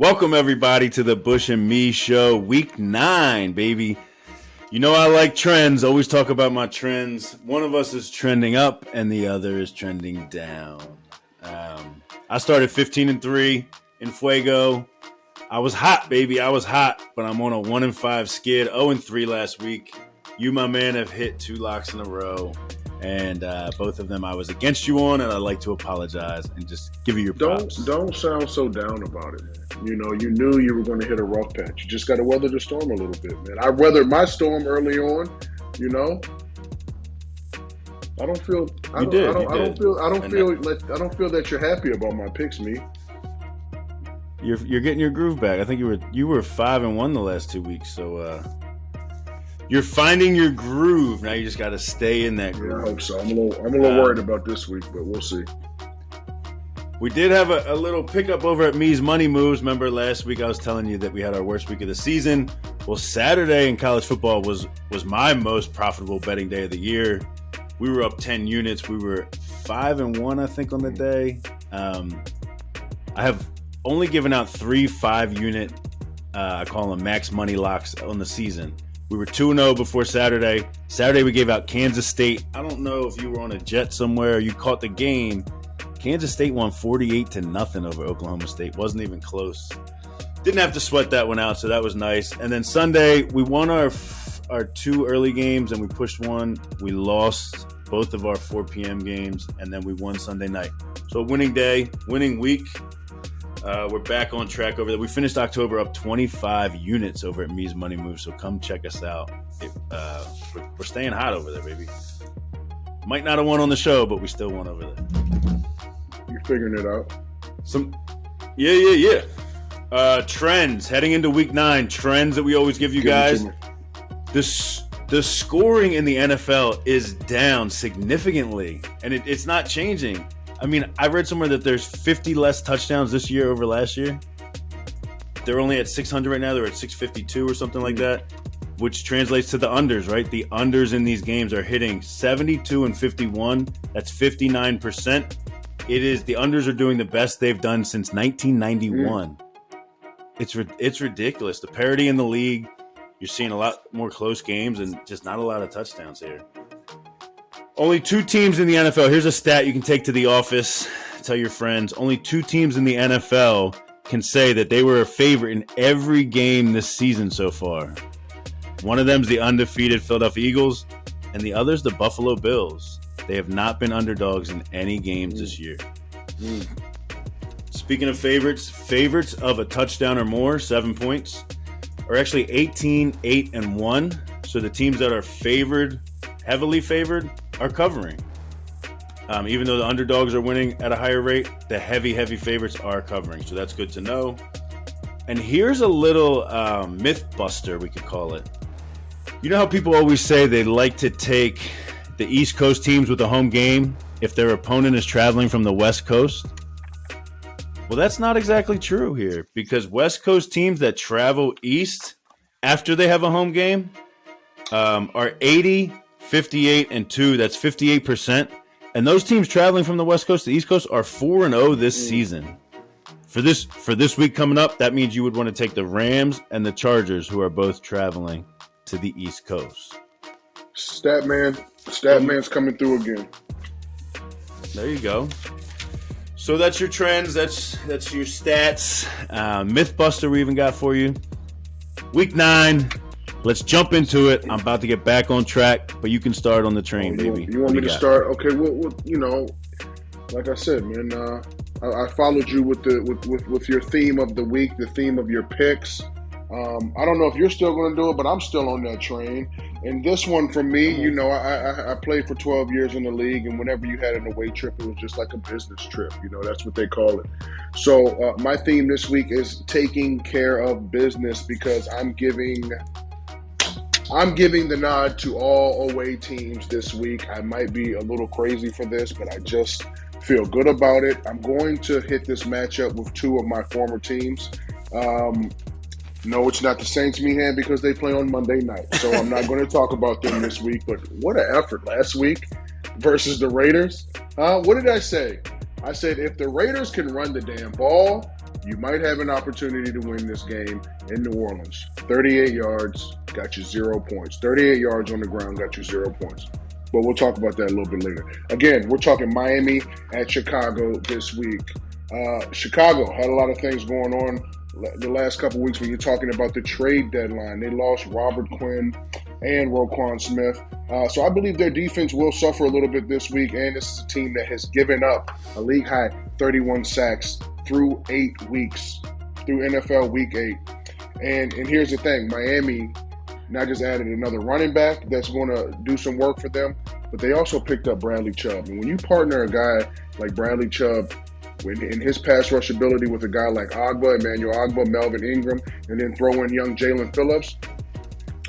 Welcome, everybody, to the Bush and Me Show, Week 9, baby. You know I like trends. Always talk about my trends. One of us is trending up, and the other is trending down. I started 15-3 in Fuego. I was hot, baby. I was hot, but I'm on a 1-5 skid. 0-3 last week. You, my man, have hit 2 locks in a row. And both of them I was against you on, and I'd like to apologize and just give you your props. Don't sound so down about it, man. You know, you knew you were going to hit a rough patch. You just got to weather the storm a little bit, man. I weathered my storm early on, you know. I don't feel that you're happy about my picks, me. You're getting your groove back. I think you were 5-1 the last 2 weeks, so you're finding your groove. Now you just got to stay in that groove. Yeah, I hope so. I'm a little worried about this week, but we'll see. We did have a little pickup over at Me's Money Moves. Remember last week I was telling you that we had our worst week of the season. Well, Saturday in college football was my most profitable betting day of the year. We were up 10 units. We were 5-1, I think, on the day. I have only given out 3 5-unit, I call them max money locks on the season. We were 2-0 before Saturday. Saturday we gave out Kansas State. I don't know if you were on a jet somewhere or you caught the game. Kansas State won 48-0 over Oklahoma State. Wasn't even close. Didn't have to sweat that one out, so that was nice. And then Sunday, we won our 2 early games, and we pushed one. We lost both of our 4 p.m. games, and then we won Sunday night. So winning day, winning week. We're back on track over there. We finished October up 25 units over at Me's Money Moves, so come check us out. We're staying hot over there, baby. Might not have won on the show, but we still won over there. You're figuring it out. Yeah. Trends heading into week 9. Trends that we always give you guys. The scoring in the NFL is down significantly, and it's not changing. I mean, I read somewhere that there's 50 less touchdowns this year over last year. They're only at 600 right now. They're at 652 or something like that, which translates to the unders, right? The unders in these games are hitting 72 and 51. That's 59%. The unders are doing the best they've done since 1991. It's ridiculous. The parity in the league, you're seeing a lot more close games and just not a lot of touchdowns here. Only 2 teams in the NFL. Here's a stat you can take to the office. Tell your friends. Only 2 teams in the NFL can say that they were a favorite in every game this season so far. One of them is the undefeated Philadelphia Eagles, and the other is the Buffalo Bills. They have not been underdogs in any games this year. Speaking of favorites of a touchdown or more, 7 points, are actually 18, 8, and 1. So the teams that are heavily favored, are covering. Even though the underdogs are winning at a higher rate, the heavy favorites are covering. So that's good to know. And here's a little myth buster, we could call it. You know how people always say they like to take the East Coast teams with a home game if their opponent is traveling from the West Coast? Well, that's not exactly true here, because West Coast teams that travel east after they have a home game are 80, 58, and 2. That's 58%. And those teams traveling from the West Coast to the East Coast are 4-0 this season. For this week coming up, that means you would want to take the Rams and the Chargers, who are both traveling to the East Coast. Statman's coming through again. There you go. So that's your trends. That's your stats. Mythbuster we even got for you. Week 9. Let's jump into it. I'm about to get back on track, but you can start on the train, baby. You want me to start? Okay. Well, you know, like I said, man, I followed you with your theme of the week, the theme of your picks. I don't know if you're still going to do it, but I'm still on that train. And this one for me, you know, I played for 12 years in the league, and whenever you had an away trip, it was just like a business trip. You know, that's what they call it. So my theme this week is taking care of business, because I'm giving the nod to all away teams this week. I might be a little crazy for this, but I just feel good about it. I'm going to hit this matchup with 2 of my former teams. No, it's not the Saints, Meehan, because they play on Monday night. So I'm not going to talk about them this week. But what an effort last week versus the Raiders. What did I say? I said if the Raiders can run the damn ball, You might have an opportunity to win this game in New Orleans. 38 yards, got you 0 points. 38 yards on the ground, got you 0 points. But we'll talk about that a little bit later. Again, we're talking Miami at Chicago this week. Chicago had a lot of things going on the last couple of weeks when you're talking about the trade deadline. They lost Robert Quinn and Roquan Smith. So I believe their defense will suffer a little bit this week, and this is a team that has given up a league-high 31 sacks through 8 weeks, through NFL Week 8. And here's the thing, Miami not just added another running back that's going to do some work for them, but they also picked up Bradley Chubb. And when you partner a guy like Bradley Chubb in his pass rush ability with a guy like Emmanuel Ogbah, Melvin Ingram, and then throw in young Jalen Phillips,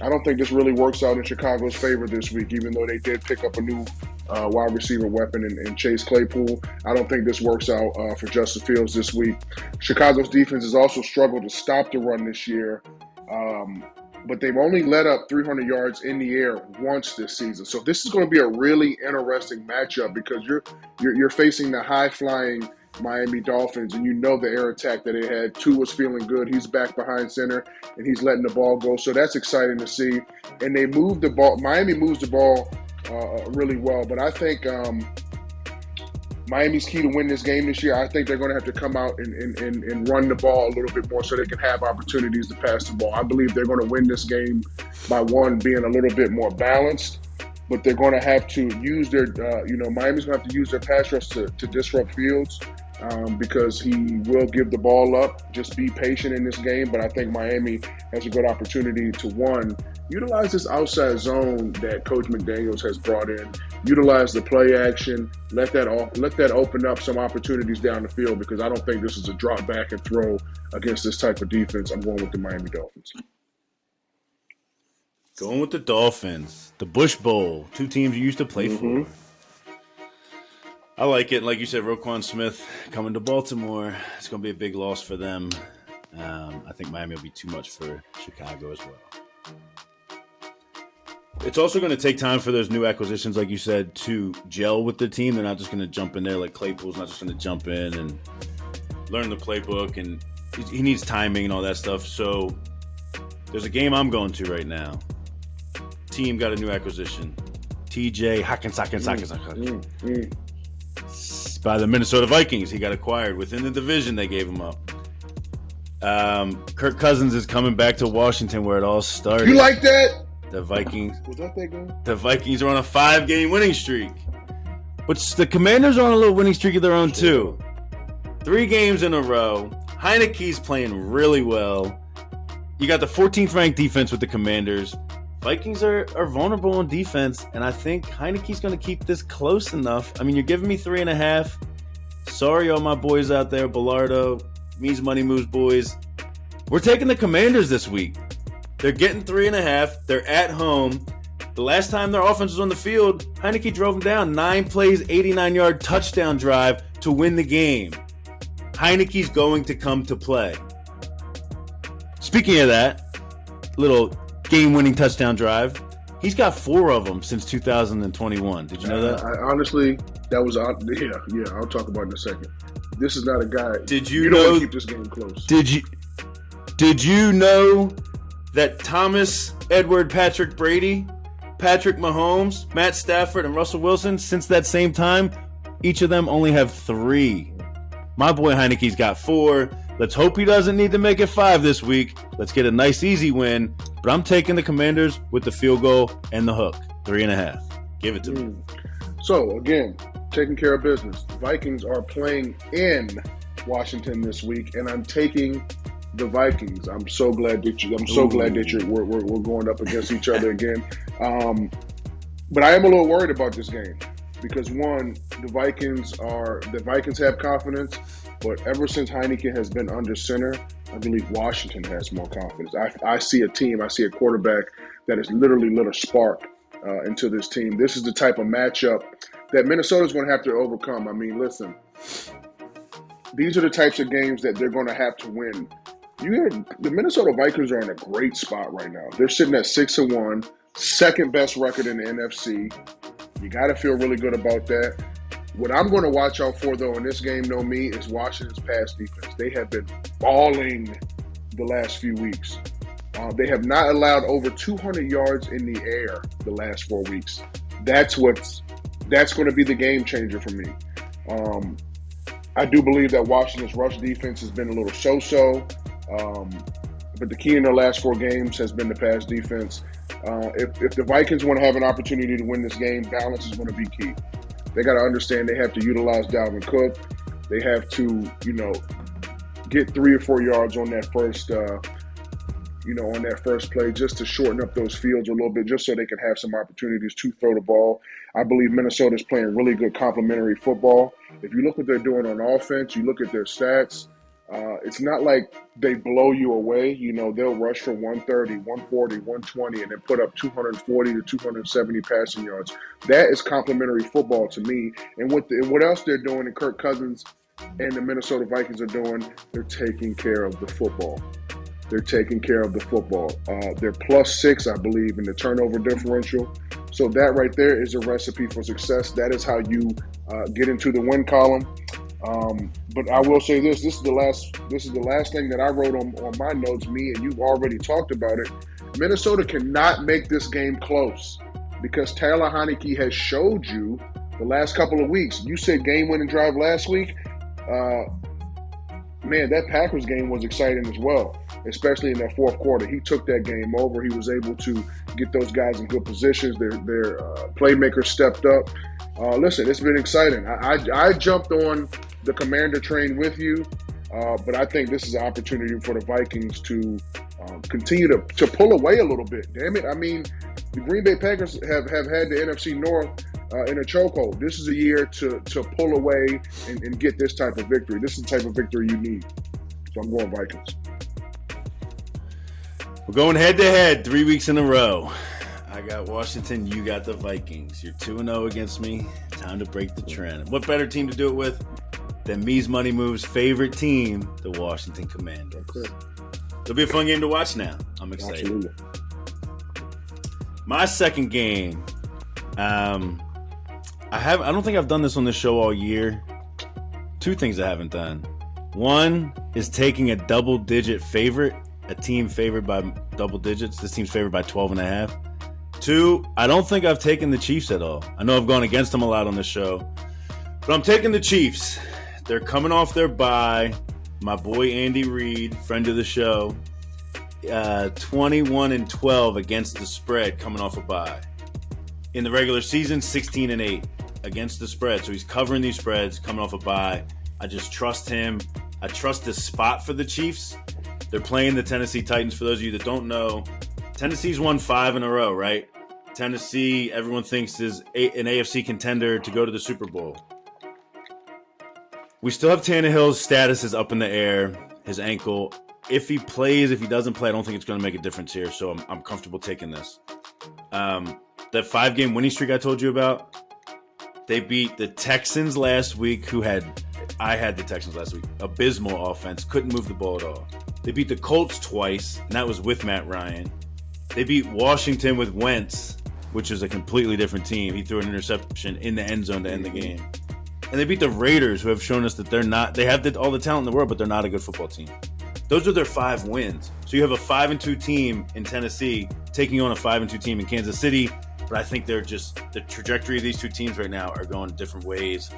I don't think this really works out in Chicago's favor this week, even though they did pick up a new wide receiver weapon in Chase Claypool. I don't think this works out for Justin Fields this week. Chicago's defense has also struggled to stop the run this year, but they've only let up 300 yards in the air once this season. So this is going to be a really interesting matchup because you're facing the high-flying Miami Dolphins, and you know the air attack that they had. Tua's feeling good. He's back behind center, and he's letting the ball go. So that's exciting to see. And they move the ball. Miami moves the ball really well. But I think Miami's key to win this game this year, I think they're going to have to come out and run the ball a little bit more so they can have opportunities to pass the ball. I believe they're going to win this game by being a little bit more balanced. But they're going to have to use their, Miami's going to have to use their pass rush to disrupt Fields because he will give the ball up. Just be patient in this game. But I think Miami has a good opportunity to, one, utilize this outside zone that Coach McDaniels has brought in. Utilize the play action. Let that open up some opportunities down the field because I don't think this is a drop back and throw against this type of defense. I'm going with the Miami Dolphins. Going with the Dolphins, the Bush Bowl, two teams you used to play for. I like it. Like you said, Roquan Smith coming to Baltimore. It's going to be a big loss for them. I think Miami will be too much for Chicago as well. It's also going to take time for those new acquisitions, like you said, to gel with the team. They're not just going to jump in there like Claypool's not just going to jump in and learn the playbook, and he needs timing and all that stuff. So there's a game I'm going to right now. Team got a new acquisition. TJ Hawkins. By the Minnesota Vikings. He got acquired within the division. They gave him up. Kirk Cousins is coming back to Washington where it all started. You like that? The Vikings. Was that game? The Vikings are on a 5-game winning streak. But the Commanders are on a little winning streak of their own too. 3 games in a row. Heineke's playing really well. You got the 14th ranked defense with the Commanders. Vikings are vulnerable on defense, and I think Heineke's going to keep this close enough. I mean, you're giving me 3.5. Sorry, all my boys out there, Bellardo, Means Money Moves boys. We're taking the Commanders this week. They're getting 3.5. They're at home. The last time their offense was on the field, Heineke drove them down. 9 plays, 89-yard touchdown drive to win the game. Heineke's going to come to play. Speaking of that, little game-winning touchdown drive, he's got 4 of them since 2021. Did you know that? Honestly, that was yeah. I'll talk about it in a second. This is not a guy. You don't want to keep this game close. Did you know that Thomas, Edward, Patrick Brady, Patrick Mahomes, Matt Stafford, and Russell Wilson, since that same time, each of them only have 3. My boy Heineke's got 4. Let's hope he doesn't need to make it 5 this week. Let's get a nice, easy win. But I'm taking the Commanders with the field goal and the hook. 3.5. Give it to me. So, again, taking care of business. The Vikings are playing in Washington this week, and I'm taking the Vikings. I'm so glad that we're going up against each other again. But I am a little worried about this game because, one, the Vikings have confidence. But ever since Heineke has been under center, I believe Washington has more confidence. I see a quarterback that has literally lit a spark into this team. This is the type of matchup that Minnesota's going to have to overcome. I mean, listen, these are the types of games that they're going to have to win. The Minnesota Vikings are in a great spot right now. They're sitting at 6-1, second best record in the NFC. You got to feel really good about that. What I'm going to watch out for, though, in this game, me, is Washington's pass defense. They have been balling the last few weeks. They have not allowed over 200 yards in the air the last 4 weeks. That's going to be the game changer for me. I do believe that Washington's rush defense has been a little so-so, but the key in their last 4 games has been the pass defense. If the Vikings want to have an opportunity to win this game, balance is going to be key. They got to understand they have to utilize Dalvin Cook. They have to, get 3 or 4 yards on that first play just to shorten up those fields a little bit, just so they can have some opportunities to throw the ball. I believe Minnesota's playing really good complementary football. If you look what they're doing on offense, you look at their stats, it's not like they blow you away. They'll rush for 130, 140, 120, and then put up 240 to 270 passing yards. That is complementary football to me. And what else they're doing, and Kirk Cousins and the Minnesota Vikings are doing, they're taking care of the football. They're taking care of the football. They're +6, I believe, in the turnover differential. So that right there is a recipe for success. That is how you get into the win column. But I will say this is the last thing that I wrote on my notes, me, and you've already talked about it. Minnesota cannot make this game close because Taylor Heinicke has showed you the last couple of weeks. You said game-winning drive last week. Man, that Packers game was exciting as well, especially in that fourth quarter. He took that game over. He was able to get those guys in good positions. Their playmakers stepped up. Listen, it's been exciting. I jumped on the Commander train with you, but I think this is an opportunity for the Vikings to continue to pull away a little bit. Damn it. I mean, the Green Bay Packers have had the NFC North in a chokehold. This is a year to pull away and get this type of victory. This is the type of victory you need. So I'm going Vikings. We're going head-to-head 3 weeks in a row. I got Washington, you got the Vikings. You're 2-0 against me. Time to break the trend. What better team to do it with than Me's Money Move's favorite team, the Washington Commanders. Okay. It'll be a fun game to watch now. I'm excited. Absolutely. My second game, I don't think I've done this on the show all year. 2 things I haven't done. One is taking a double-digit favorite, a team favored by double digits. This team's favored by 12.5. 2, I don't think I've taken the Chiefs at all. I know I've gone against them a lot on the show, but I'm taking the Chiefs. They're coming off their bye. My boy Andy Reid, friend of the show, 21-12 against the spread coming off a bye. In the regular season, 16-8 against the spread. So he's covering these spreads, coming off a bye. I just trust him. I trust this spot for the Chiefs. They're playing the Tennessee Titans. For those of you that don't know, Tennessee's won 5 in a row, right? Tennessee, everyone thinks, is an AFC contender to go to the Super Bowl. We still have Tannehill's status is up in the air, his ankle. If he plays, if he doesn't play, I don't think it's going to make a difference here, so I'm comfortable taking this. That 5-game winning streak I told you about, they beat the Texans last week, I had the Texans last week. Abysmal offense, couldn't move the ball at all. They beat the Colts twice, and that was with Matt Ryan. They beat Washington with Wentz, which is a completely different team. He threw an interception in the end zone to end the game. And they beat the Raiders, who have shown us that they have all the talent in the world, but they're not a good football team. Those are their 5 wins. So you have a 5-2 team in Tennessee taking on a 5-2 team in Kansas City. But I think the trajectory of these 2 teams right now are going different ways.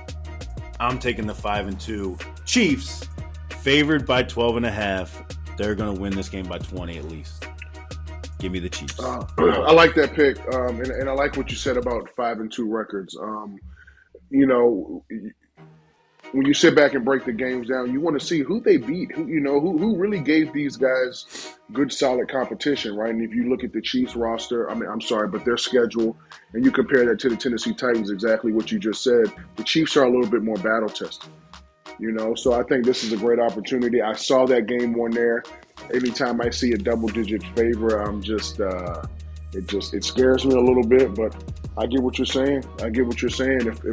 I'm taking the 5-2 Chiefs, favored by 12.5. They're going to win this game by 20 at least. Give me the Chiefs. I like that pick, and I like what you said about 5-2 records. When you sit back and break the games down, you want to see who they beat, who really gave these guys good, solid competition, right? And if you look at the Chiefs roster, but their schedule, and you compare that to the Tennessee Titans, exactly what you just said, the Chiefs are a little bit more battle-tested, So I think this is a great opportunity. I saw that game one there. Anytime I see a double-digit favor, it scares me a little bit, but I get what you're saying. If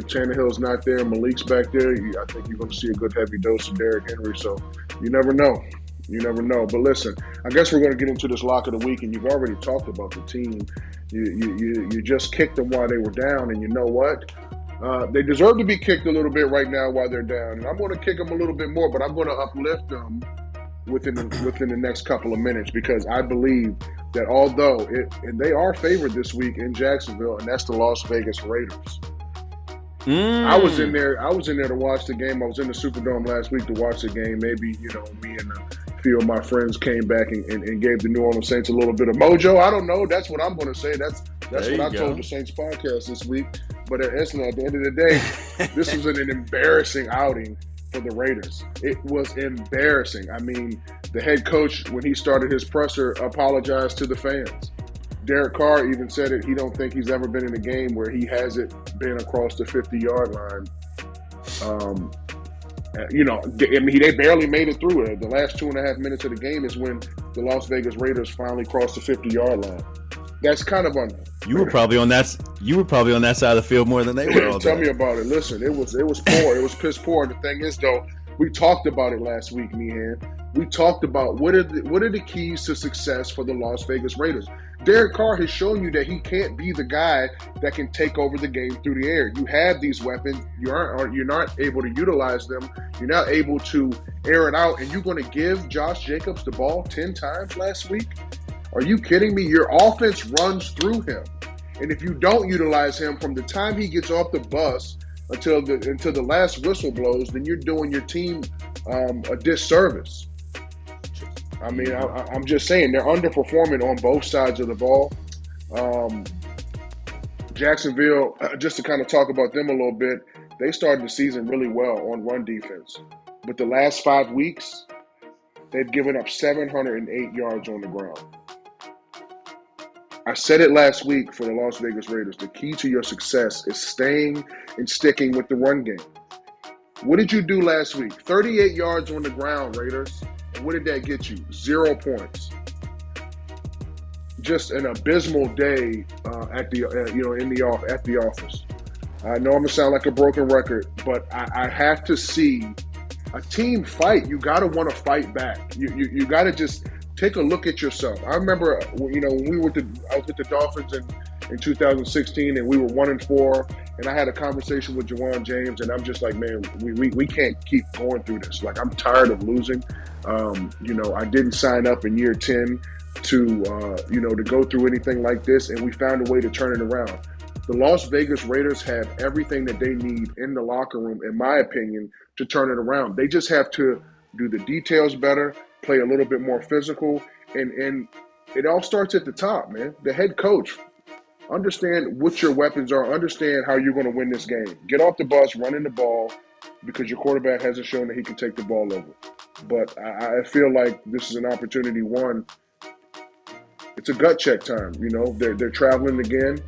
Tannehill's not there, Malik's back there, I think you're going to see a good heavy dose of Derrick Henry. So you never know. But listen, I guess we're going to get into this lock of the week, and you've already talked about the team. You just kicked them while they were down, and you know what? They deserve to be kicked a little bit right now while they're down, and I'm going to kick them a little bit more, but I'm going to uplift them within the next couple of minutes, because I believe that although and they are favored this week in Jacksonville, and that's the Las Vegas Raiders. I was in there to watch the game. I was in the Superdome last week to watch the game. Maybe, me and a few of my friends came back and gave the New Orleans Saints a little bit of mojo. I don't know. That's what I'm going to say. That's what I told the Saints podcast this week. But at the end of the day, this was an embarrassing outing for the Raiders. It was embarrassing. I mean, the head coach, when he started his presser, apologized to the fans. Derek Carr even said it. He don't think he's ever been in a game where he hasn't been across the 50-yard line. They barely made it through it. The last 2.5 minutes of the game is when the Las Vegas Raiders finally crossed the 50-yard line. That's kind of unfair. You were probably on that side of the field more than they were. Tell me about it. Listen, it was poor. It was piss poor. The thing is, though, we talked about it last week, Meehan. We talked about what are the keys to success for the Las Vegas Raiders. Derek Carr has shown you that he can't be the guy that can take over the game through the air. You have these weapons. You're not able to utilize them. You're not able to air it out. And you're going to give Josh Jacobs the ball 10 times last week? Are you kidding me? Your offense runs through him. And if you don't utilize him from the time he gets off the bus until the last whistle blows, then you're doing your team a disservice. I mean, I'm just saying they're underperforming on both sides of the ball. Jacksonville, just to kind of talk about them a little bit, they started the season really well on run defense. But the last 5 weeks, they've given up 708 yards on the ground. I said it last week for the Las Vegas Raiders. The key to your success is staying and sticking with the run game. What did you do last week? 38 yards on the ground, Raiders. And what did that get you? 0 points. Just an abysmal day at the office. I know I'm gonna sound like a broken record, but I have to see a team fight. You gotta want to fight back. You gotta just take a look at yourself. I remember, when I was with the Dolphins in 2016, and we were 1-4, and I had a conversation with Jermon James, and I'm just like, man, we can't keep going through this. Like, I'm tired of losing. I didn't sign up in year 10 to go through anything like this, and we found a way to turn it around. The Las Vegas Raiders have everything that they need in the locker room, in my opinion, to turn it around. They just have to do the details better, play a little bit more physical, and it all starts at the top, man. The head coach, understand what your weapons are, understand how you're going to win this game. Get off the bus, running the ball, because your quarterback hasn't shown that he can take the ball over. But I feel like this is an opportunity. One, it's a gut check time. They're traveling again.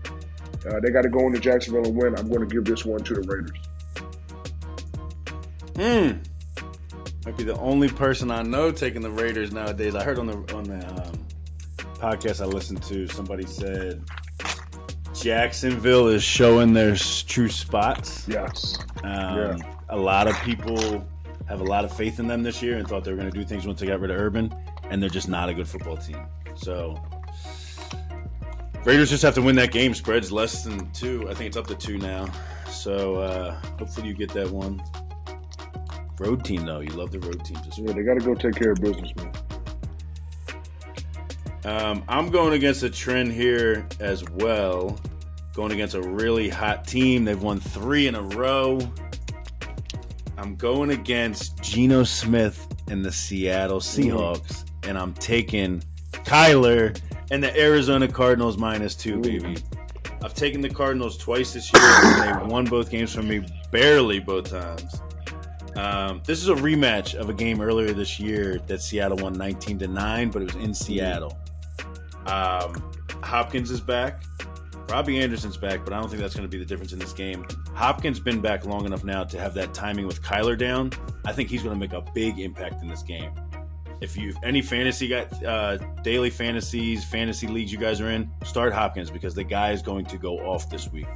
They got to go into Jacksonville and win. I'm going to give this one to the Raiders. Might be the only person I know taking the Raiders nowadays. I heard on the podcast I listened to, somebody said Jacksonville is showing their true spots. Yes. A lot of people have a lot of faith in them this year and thought they were going to do things once they got rid of Urban, and they're just not a good football team. So Raiders just have to win that game. Spread's less than 2. I think it's up to 2 now. So hopefully you get that one. Road team, though. You love the road teams. Yeah, they got to go take care of business, man. I'm going against a trend here as well. Going against a really hot team. They've won 3 in a row. I'm going against Geno Smith and the Seattle Seahawks, and I'm taking Kyler and the Arizona Cardinals -2, baby. I've taken the Cardinals twice this year, and they won both games from me, barely both times. This is a rematch of a game earlier this year that Seattle won 19-9, but it was in Seattle. Hopkins is back. Robbie Anderson's back, but I don't think that's going to be the difference in this game. Hopkins been back long enough now to have that timing with Kyler down. I think he's going to make a big impact in this game. If you've any daily fantasy leagues you guys are in, start Hopkins because the guy is going to go off this week.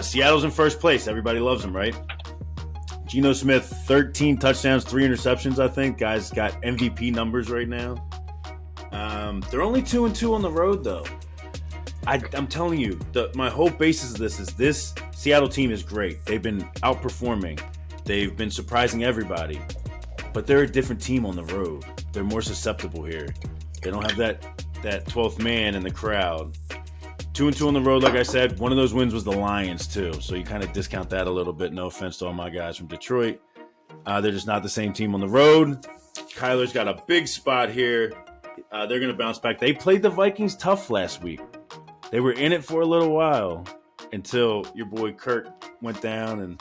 Seattle's in first place. Everybody loves him, right? Geno Smith, 13 touchdowns, 3 interceptions, I think. Guy's got MVP numbers right now. They're only 2-2 on the road, though. I'm telling you, my whole basis of this Seattle team is great. They've been outperforming. They've been surprising everybody. But they're a different team on the road. They're more susceptible here. They don't have that 12th man in the crowd. 2-2 on the road, like I said. One of those wins was the Lions, too. So you kind of discount that a little bit. No offense to all my guys from Detroit. They're just not the same team on the road. Kyler's got a big spot here. They're going to bounce back. They played the Vikings tough last week. They were in it for a little while until your boy Kirk went down, and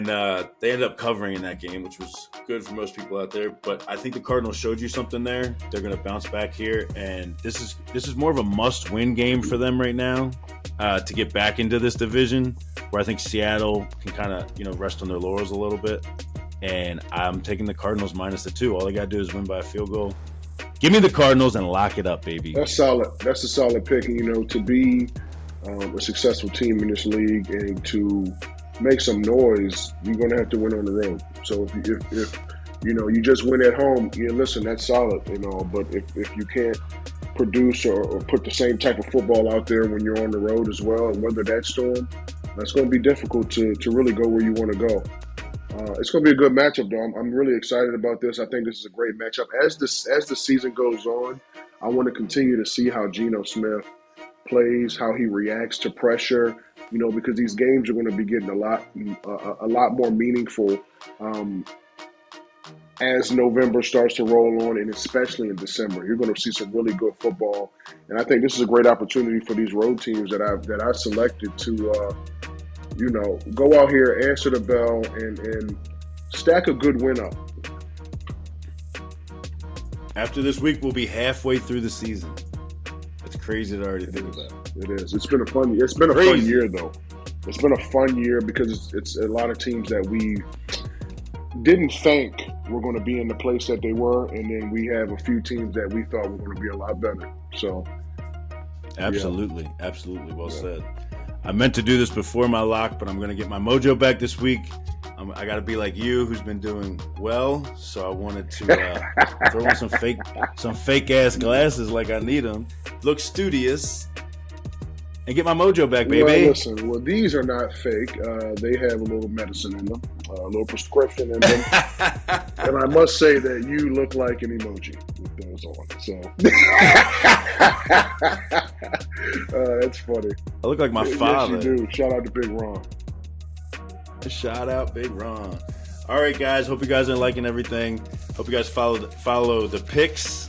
they ended up covering in that game, which was good for most people out there. But I think the Cardinals showed you something there. They're going to bounce back here, and this is more of a must-win game for them right now to get back into this division, where I think Seattle can kind of rest on their laurels a little bit. And I'm taking the Cardinals -2. All they got to do is win by a field goal. Give me the Cardinals and lock it up, baby. That's solid. That's a solid pick. And, to be a successful team in this league and to make some noise, you're going to have to win on the road. So if you just win at home, listen, that's solid, But if you can't produce or put the same type of football out there when you're on the road as well and weather that storm, that's going to be difficult to really go where you want to go. It's going to be a good matchup, though. I'm really excited about this. I think this is a great matchup. As the season goes on, I want to continue to see how Geno Smith plays, how he reacts to pressure, because these games are going to be getting a lot more meaningful as November starts to roll on, and especially in December. You're going to see some really good football, and I think this is a great opportunity for these road teams that I selected to go out here, answer the bell, and stack a good win up. After this week, we'll be halfway through the season. It's crazy to already think about. It is. It's been a fun year, though. It's been a fun year because it's a lot of teams that we didn't think were going to be in the place that they were, and then we have a few teams that we thought were going to be a lot better. So, absolutely, absolutely, well said. I meant to do this before my lock, but I'm going to get my mojo back this week. I got to be like you, who's been doing well. So I wanted to throw on some fake ass glasses like I need them, look studious, and get my mojo back, baby. Well, listen, these are not fake. They have a little medicine in them, a little prescription in them. And I must say that you look like an emoji with those on. So that's funny. I look like my father. Yes, you do. Shout out to Big Ron. Shout out Big Ron. All right, guys. Hope you guys are liking everything. Hope you guys follow the picks.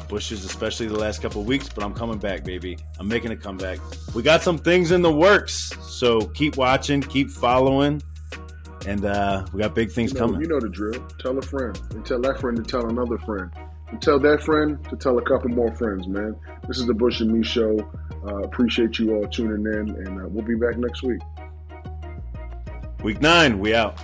Bush's, especially the last couple of weeks, but I'm coming back, baby. I'm making a comeback. We got some things in the works, so keep watching, keep following, and we got big things coming. You know the drill. Tell a friend, and tell that friend to tell another friend, and tell that friend to tell a couple more friends, man. This is the Bush and Me Show. Appreciate you all tuning in, and we'll be back next week. Week 9, we out.